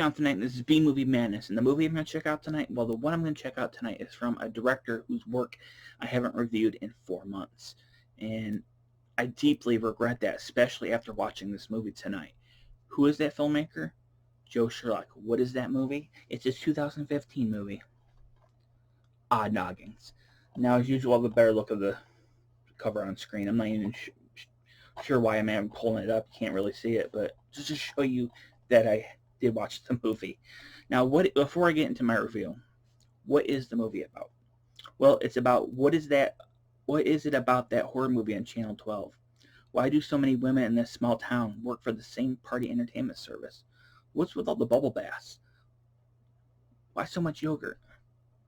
John tonight. This is B Movie Madness, and the movie I'm going to check out tonight, well, the one I'm going to check out tonight is from a director whose work I haven't reviewed in 4 months, and I deeply regret that, especially after watching this movie tonight. Who is that filmmaker? Joe Sherlock. What is that movie? It's a 2015 movie. Noggins. Now, as usual, I have a better look of the cover on screen. I'm not even sure why I'm pulling it up. You can't really see it, but just to show you that I did watch the movie. Now, before I get into my review, what is the movie about? Well, it's about what is it about that horror movie on Channel 12? Why do so many women in this small town work for the same party entertainment service? What's with all the bubble baths? Why so much yogurt?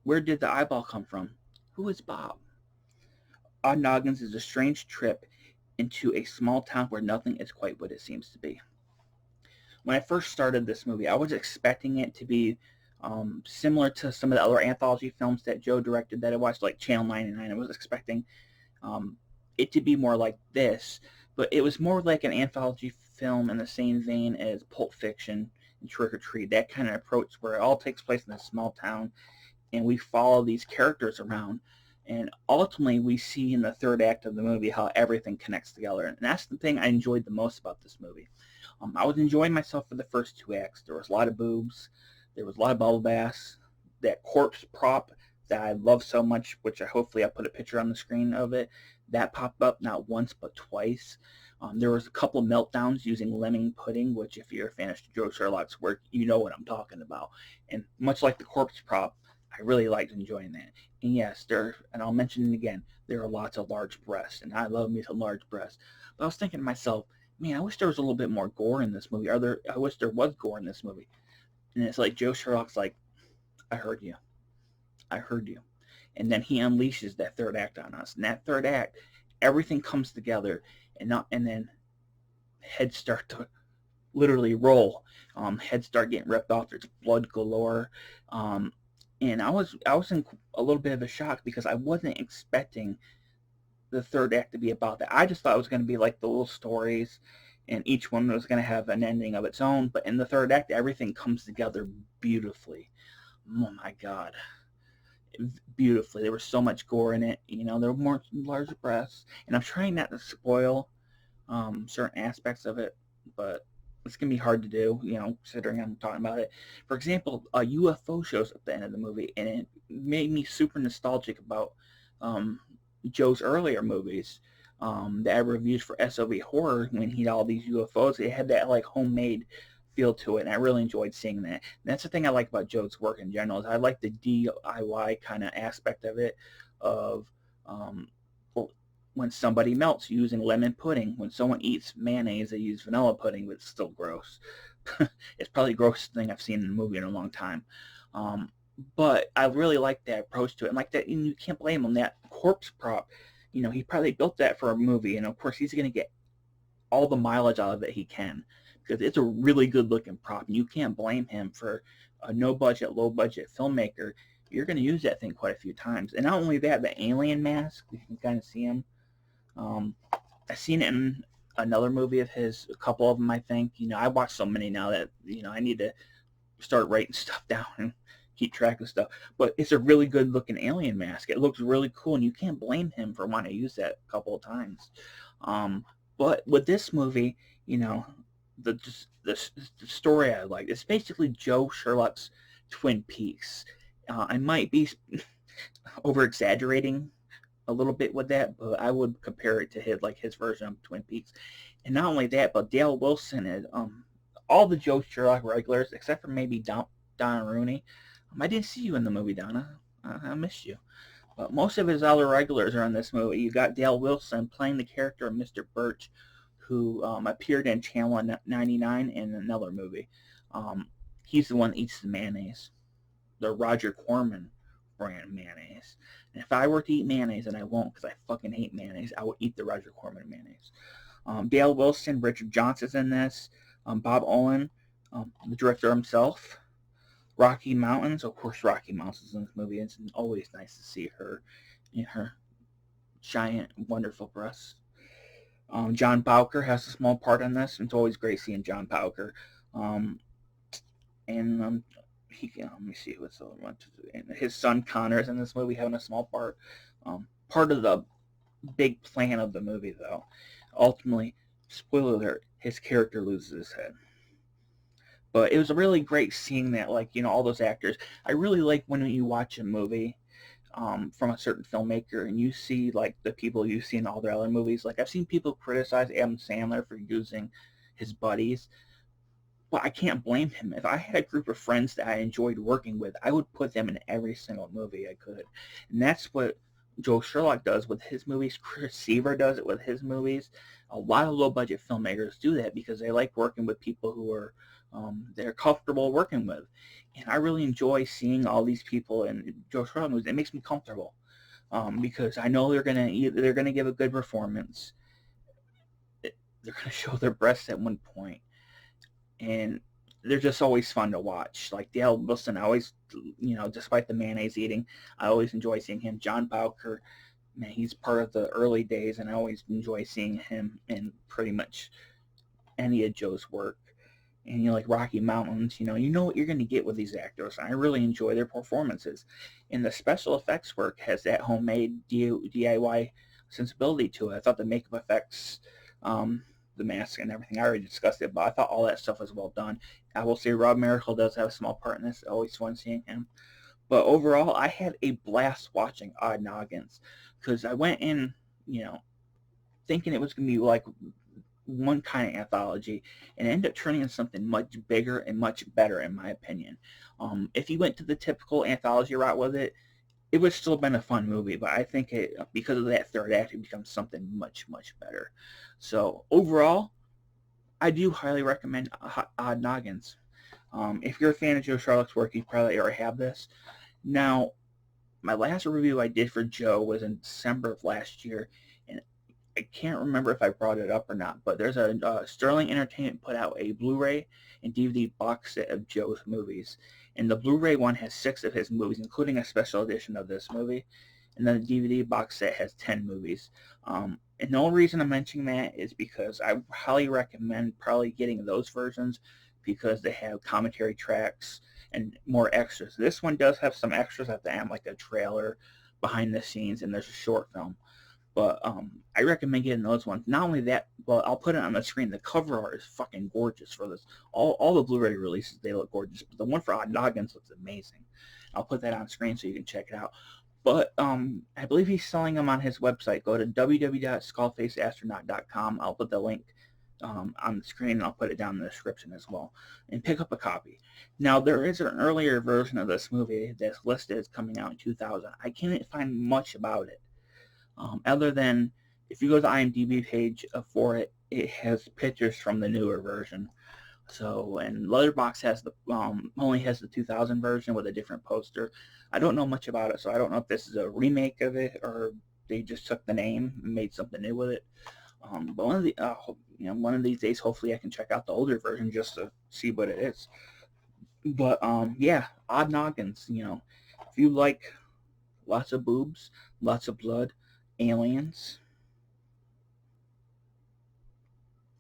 Where did the eyeball come from? Who is Bob? Odd Noggins is a strange trip into a small town where nothing is quite what it seems to be. When I first started this movie, I was expecting it to be similar to some of the other anthology films that Joe directed that I watched, like Channel 99. I was expecting it to be more like this, but it was more like an anthology film in the same vein as Pulp Fiction and Trick or Treat, that kind of approach where it all takes place in a small town and we follow these characters around. And ultimately, we see in the third act of the movie how everything connects together. And that's the thing I enjoyed the most about this movie. I was enjoying myself for the first two acts. There was a lot of boobs. There was a lot of bubble baths. That corpse prop that I love so much, which hopefully I'll put a picture on the screen of it, that popped up not once but twice. There was a couple of meltdowns using lemon pudding, which if you're a fan of Joe Sherlock's work, you know what I'm talking about. And much like the corpse prop, I really liked enjoying that. And yes, and I'll mention it again, there are lots of large breasts, and I love me some large breasts. But I was thinking to myself, man, I wish there was a little bit more gore in this movie. I wish there was gore in this movie. And it's like Joe Sherlock's like, I heard you. I heard you. And then he unleashes that third act on us. And that third act, everything comes together, and then heads start to literally roll. Heads start getting ripped off. There's blood galore. And I was in a little bit of a shock because I wasn't expecting the third act to be about that. I just thought it was going to be like the little stories, and each one was going to have an ending of its own. But in the third act, everything comes together beautifully. Oh my God, beautifully. There was so much gore in it. There were more large breasts, and I'm trying not to spoil certain aspects of it, but it's going to be hard to do, considering I'm talking about it. For example, a UFO shows up at the end of the movie, and it made me super nostalgic about Joe's earlier movies that I reviewed for SOV Horror when he had all these UFOs. It had that like homemade feel to it, and I really enjoyed seeing that. And that's the thing I like about Joe's work in general, is I like the DIY kind of aspect of it, of when somebody melts using lemon pudding. When someone eats mayonnaise, they use vanilla pudding, but it's still gross. It's probably the grossest thing I've seen in a movie in a long time. But I really like that approach to it. And like that, and you can't blame him. That corpse prop, he probably built that for a movie. And of course, he's going to get all the mileage out of it he can, because it's a really good looking prop. And you can't blame him for a no budget, low budget filmmaker. You're going to use that thing quite a few times. And not only that, the alien mask, you can kind of see him. I've seen it in another movie of his, a couple of them, I think. I watch so many now that, I need to start writing stuff down and keep track of stuff. But it's a really good looking alien mask. It looks really cool, and you can't blame him for wanting to use that a couple of times. But with this movie, the story I like, it's basically Joe Sherlock's Twin Peaks. I might be over exaggerating a little bit with that, but I would compare it to his version of Twin Peaks. And not only that, but Dale Wilson and all the Joe Sherlock regulars, except for maybe Donna Rooney. I didn't see you in the movie, Donna. I missed you. But most of his other regulars are in this movie. You got Dale Wilson playing the character of Mr. Birch, who appeared in Channel 99 in another movie. He's the one that eats the mayonnaise, the Roger Corman brand mayonnaise. And if I were to eat mayonnaise, and I won't because I fucking hate mayonnaise, I would eat the Roger Corman mayonnaise. Dale Wilson, Richard Johnson's in this. Bob Owen, the director himself. Rocky Mountains, of course, Rocky Mountains is in this movie. It's always nice to see her in her giant, wonderful breasts. John Bowker has a small part in this. It's always great seeing John Bowker. And let me see what's the other one. And his son Connor's in this movie having a small part. Part of the big plan of the movie, though. Ultimately, spoiler alert, his character loses his head. But it was really great seeing that, like, all those actors. I really like when you watch a movie from a certain filmmaker and you see, like, the people you see in all their other movies. Like, I've seen people criticize Adam Sandler for using his buddies, but I can't blame him. If I had a group of friends that I enjoyed working with, I would put them in every single movie I could. And that's what Joe Sherlock does with his movies. Chris Seaver does it with his movies. A lot of low budget filmmakers do that because they like working with people who are they're comfortable working with. And I really enjoy seeing all these people in Joe Sherlock movies. It makes me comfortable because I know they're gonna give a good performance. They're gonna show their breasts at one point, and they're just always fun to watch. Like Dale Wilson, I always, despite the mayonnaise eating, I always enjoy seeing him. John Bowker, man, he's part of the early days, and I always enjoy seeing him in pretty much any of Joe's work. And like Rocky Mountains, you know what you're going to get with these actors. I really enjoy their performances, and the special effects work has that homemade DIY sensibility to it. I thought the makeup effects, the mask and everything, I already discussed it, but I thought all that stuff was well done. I will say Rob Miracle does have a small part in this. Always fun seeing him. But overall, I had a blast watching Odd Noggins because I went in, you know, thinking it was going to be like one kind of anthology and ended up turning into something much bigger and much better, in my opinion. If you went to the typical anthology route with it, it would still have been a fun movie, but I think it, because of that third act, it becomes something much, much better. So overall, I do highly recommend Odd Noggins. If you're a fan of Joe Sherlock's work, you probably already have this. Now, my last review I did for Joe was in December of last year, and I can't remember if I brought it up or not, but there's a Sterling Entertainment put out a Blu-ray and DVD box set of Joe's movies, and the Blu-ray one has 6 of his movies, including a special edition of this movie, and then the DVD box set has 10 movies. And the only reason I'm mentioning that is because I highly recommend probably getting those versions because they have commentary tracks and more extras. This one does have some extras at the end, like a trailer, behind the scenes, and there's a short film. But I recommend getting those ones. Not only that, but I'll put it on the screen. The cover art is fucking gorgeous for this. All the Blu-ray releases, they look gorgeous, but the one for Odd Noggins looks amazing. I'll put that on screen so you can check it out. But I believe he's selling them on his website. Go to www.skullfaceastronaut.com. I'll put the link on the screen, and I'll put it down in the description as well. And pick up a copy. Now, there is an earlier version of this movie that's listed as coming out in 2000. I can't find much about it. Other than if you go to the IMDb page for it, it has pictures from the newer version. So, and Letterboxd has the only has the 2000 version with a different poster. I don't know much about it, so I don't know if this is a remake of it or they just took the name and made something new with it. But one of these days, hopefully, I can check out the older version just to see what it is. But yeah, Odd Noggins. If you like lots of boobs, lots of blood, aliens,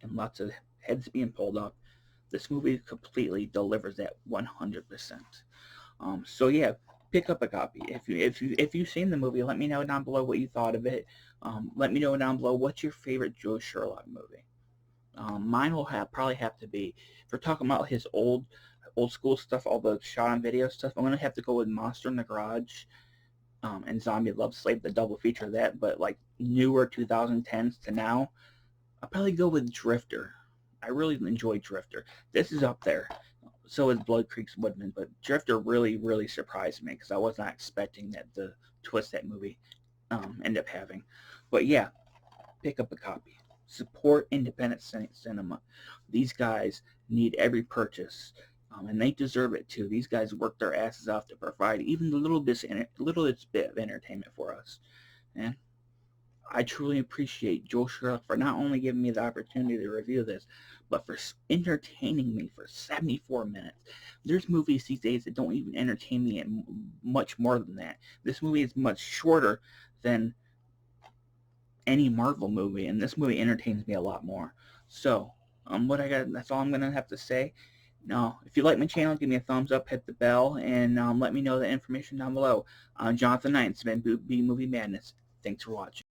and lots of heads being pulled off, this movie completely delivers that 100%. So yeah, pick up a copy. If you've seen the movie, let me know down below what you thought of it. Let me know down below what's your favorite Joe Sherlock movie. Mine will probably have to be, if we're talking about his old school stuff, all the shot on video stuff, I'm gonna have to go with Monster in the Garage and Zombie Love Slave, the double feature of that. But like newer 2010s to now, I'll probably go with Drifter. I really enjoy Drifter. This is up there. So is Blood Creek's Woodman, but Drifter really, really surprised me because I was not expecting the twist that movie ended up having. But yeah, pick up a copy. Support independent cinema. These guys need every purchase, and they deserve it too. These guys work their asses off to provide even the littlest bit of entertainment for us. And I truly appreciate Joe Sherlock for not only giving me the opportunity to review this, but for entertaining me for 74 minutes. There's movies these days that don't even entertain me in much more than that. This movie is much shorter than any Marvel movie, and this movie entertains me a lot more. So, that's all I'm gonna have to say. Now, if you like my channel, give me a thumbs up, hit the bell, and let me know the information down below. Jonathan Knight, it's been B Movie Madness. Thanks for watching.